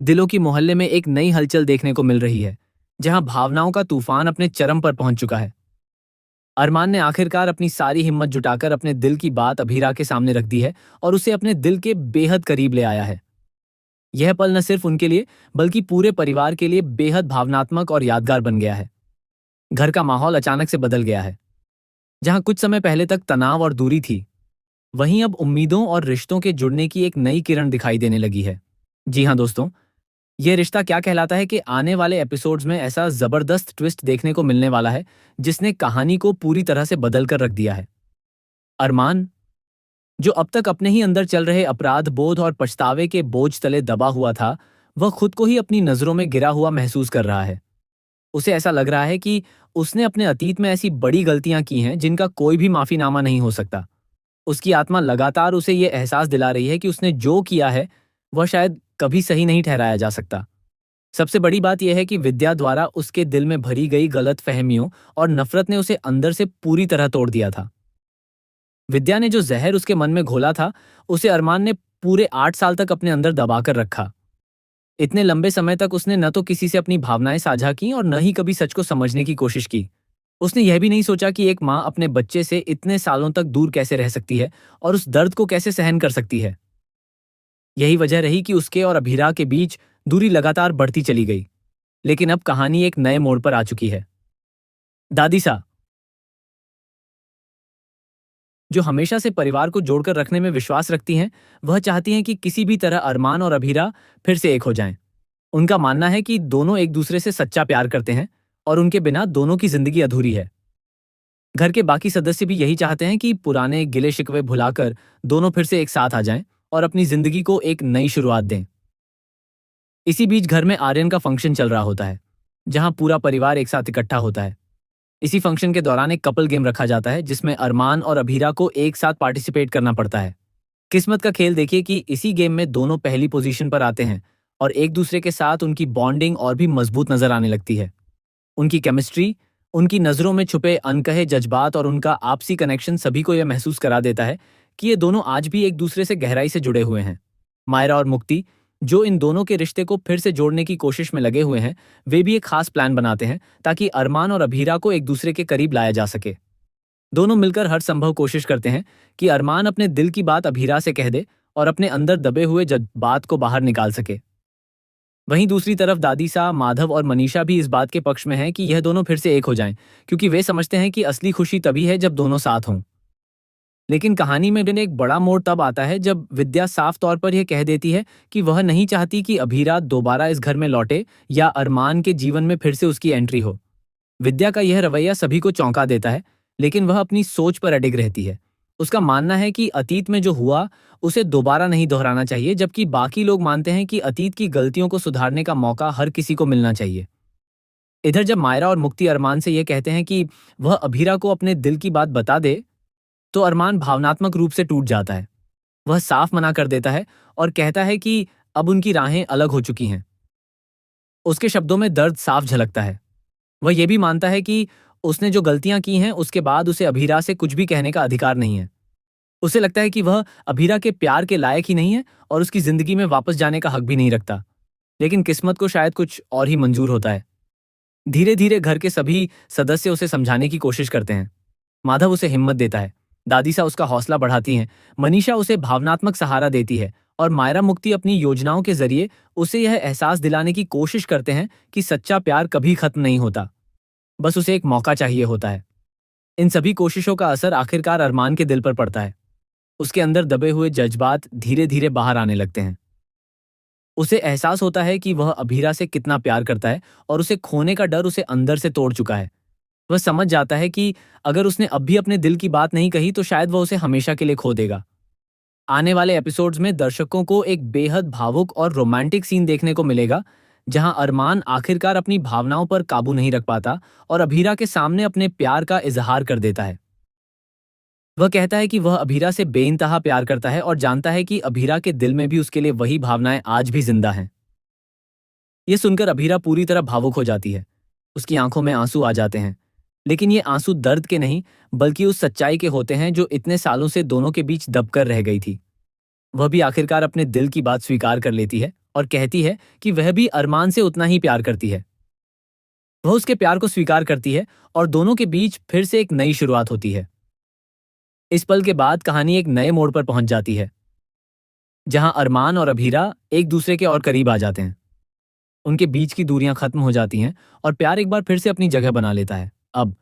दिलों की मोहल्ले में एक नई हलचल देखने को मिल रही है, जहां भावनाओं का तूफान अपने चरम पर पहुंच चुका है। अरमान ने आखिरकार अपनी सारी हिम्मत जुटाकर अपने दिल की बात अभीरा के सामने रख दी है और उसे अपने दिल के बेहद करीब ले आया है। यह पल न सिर्फ उनके लिए बल्कि पूरे परिवार के लिए बेहद भावनात्मक और यादगार बन गया है। घर का माहौल अचानक से बदल गया है। जहां कुछ समय पहले तक तनाव और दूरी थी, वहीं अब उम्मीदों और रिश्तों के जुड़ने की एक नई किरण दिखाई देने लगी है। जी हाँ दोस्तों, ये रिश्ता क्या कहलाता है कि आने वाले एपिसोड्स में ऐसा जबरदस्त ट्विस्ट देखने को मिलने वाला है जिसने कहानी को पूरी तरह से बदल कर रख दिया है। अरमान, जो अब तक अपने ही अंदर चल रहे अपराध बोध और पछतावे के बोझ तले दबा हुआ था, वह खुद को ही अपनी नजरों में गिरा हुआ महसूस कर रहा है। उसे ऐसा लग रहा है कि उसने अपने अतीत में ऐसी बड़ी गलतियां की हैं जिनका कोई भी माफीनामा नहीं हो सकता। उसकी आत्मा लगातार उसे ये एहसास दिला रही है कि उसने जो किया है वह शायद कभी सही नहीं ठहराया जा सकता। सबसे बड़ी बात यह है कि विद्या द्वारा उसके दिल में भरी गई गलत फहमियों और नफरत ने उसे अंदर से पूरी तरह तोड़ दिया था। विद्या ने जो जहर उसके मन में घोला था, उसे अरमान ने पूरे 8 साल तक अपने अंदर दबाकर रखा। इतने लंबे समय तक उसने न तो किसी से अपनी भावनाएं साझा की और न ही कभी सच को समझने की कोशिश की। उसने यह भी नहीं सोचा कि एक माँ अपने बच्चे से इतने सालों तक दूर कैसे रह सकती है और उस दर्द को कैसे सहन कर सकती है। यही वजह रही कि उसके और अभीरा के बीच दूरी लगातार बढ़ती चली गई। लेकिन अब कहानी एक नए मोड़ पर आ चुकी है। दादी सा, जो हमेशा से परिवार को जोड़कर रखने में विश्वास रखती हैं, वह चाहती हैं कि किसी भी तरह अरमान और अभीरा फिर से एक हो जाएं। उनका मानना है कि दोनों एक दूसरे से सच्चा प्यार करते हैं और उनके बिना दोनों की जिंदगी अधूरी है। घर के बाकी सदस्य भी यही चाहते हैं कि पुराने गिले शिकवे भुलाकर दोनों फिर से एक साथ आ जाएं और अपनी जिंदगी को एक नई शुरुआत दें। इसी बीच घर में आर्यन का फंक्शन चल रहा होता है, जहां पूरा परिवार एक साथ इकट्ठा होता है। इसी फंक्शन के दौरान एक कपल गेम रखा जाता है जिसमें अरमान और अभीरा को एक साथ पार्टिसिपेट करना पड़ता है। किस्मत का खेल देखिए कि इसी गेम में दोनों पहली पोजीशन पर आते हैं और एक दूसरे के साथ उनकी बॉन्डिंग और भी मजबूत नजर आने लगती है। उनकी केमिस्ट्री, उनकी नजरों में छुपे अनकहे जज्बात और उनका आपसी कनेक्शन सभी को यह महसूस करा देता है कि ये दोनों आज भी एक दूसरे से गहराई से जुड़े हुए हैं। मायरा और मुक्ति, जो इन दोनों के रिश्ते को फिर से जोड़ने की कोशिश में लगे हुए हैं, वे भी एक खास प्लान बनाते हैं ताकि अरमान और अभीरा को एक दूसरे के करीब लाया जा सके। दोनों मिलकर हर संभव कोशिश करते हैं कि अरमान अपने दिल की बात अभीरा से कह दे और अपने अंदर दबे हुए जज्बात को बाहर निकाल सके। वहीं दूसरी तरफ दादी सा, माधव और मनीषा भी इस बात के पक्ष में हैं कि यह दोनों फिर से एक हो जाएं, क्योंकि वे समझते हैं कि असली खुशी तभी है जब दोनों साथ हों। लेकिन कहानी में एक बड़ा मोड़ तब आता है जब विद्या साफ तौर पर यह कह देती है कि वह नहीं चाहती कि अभीरा दोबारा इस घर में लौटे या अरमान के जीवन में फिर से उसकी एंट्री हो। विद्या का यह रवैया सभी को चौंका देता है, लेकिन वह अपनी सोच पर अडिग रहती है। उसका मानना है कि अतीत में जो हुआ उसे दोबारा नहीं दोहराना चाहिए, जबकि बाकी लोग मानते हैं कि अतीत की गलतियों को सुधारने का मौका हर किसी को मिलना चाहिए। इधर जब मायरा और मुक्ति अरमान से यह कहते हैं कि वह अभीरा को अपने दिल की बात बता दे, तो अरमान भावनात्मक रूप से टूट जाता है। वह साफ मना कर देता है और कहता है कि अब उनकी राहें अलग हो चुकी हैं। उसके शब्दों में दर्द साफ झलकता है। वह यह भी मानता है कि उसने जो गलतियां की हैं उसके बाद उसे अभीरा से कुछ भी कहने का अधिकार नहीं है। उसे लगता है कि वह अभीरा के प्यार के लायक ही नहीं है और उसकी जिंदगी में वापस जाने का हक भी नहीं रखता। लेकिन किस्मत को शायद कुछ और ही मंजूर होता है। धीरे धीरे घर के सभी सदस्य उसे समझाने की कोशिश करते हैं। माधव उसे हिम्मत देता है, दादी सा उसका हौसला बढ़ाती हैं, मनीषा उसे भावनात्मक सहारा देती है और मायरा मुक्ति अपनी योजनाओं के जरिए उसे यह एहसास दिलाने की कोशिश करते हैं कि सच्चा प्यार कभी खत्म नहीं होता, बस उसे एक मौका चाहिए होता है। इन सभी कोशिशों का असर आखिरकार अरमान के दिल पर पड़ता है। उसके अंदर दबे हुए जज्बात धीरे धीरे बाहर आने लगते हैं। उसे एहसास होता है कि वह अभीरा से कितना प्यार करता है और उसे खोने का डर उसे अंदर से तोड़ चुका है। वह समझ जाता है कि अगर उसने अब भी अपने दिल की बात नहीं कही तो शायद वह उसे हमेशा के लिए खो देगा। आने वाले एपिसोड्स में दर्शकों को एक बेहद भावुक और रोमांटिक सीन देखने को मिलेगा, जहां अरमान आखिरकार अपनी भावनाओं पर काबू नहीं रख पाता और अभीरा के सामने अपने प्यार का इजहार कर देता है। वह कहता है कि वह अभीरा से बेइंतहा प्यार करता है और जानता है कि अभीरा के दिल में भी उसके लिए वही भावनाएं आज भी जिंदा हैं। यह सुनकर अभीरा पूरी तरह भावुक हो जाती है। उसकी आंखों में आंसू आ जाते हैं, लेकिन ये आंसू दर्द के नहीं बल्कि उस सच्चाई के होते हैं जो इतने सालों से दोनों के बीच दबकर रह गई थी। वह भी आखिरकार अपने दिल की बात स्वीकार कर लेती है और कहती है कि वह भी अरमान से उतना ही प्यार करती है। वह उसके प्यार को स्वीकार करती है और दोनों के बीच फिर से एक नई शुरुआत होती है। इस पल के बाद कहानी एक नए मोड़ पर पहुंच जाती है, जहां अरमान और अभीरा एक दूसरे के और करीब आ जाते हैं। उनके बीच की दूरियां खत्म हो जाती हैं और प्यार एक बार फिर से अपनी जगह बना लेता है। अब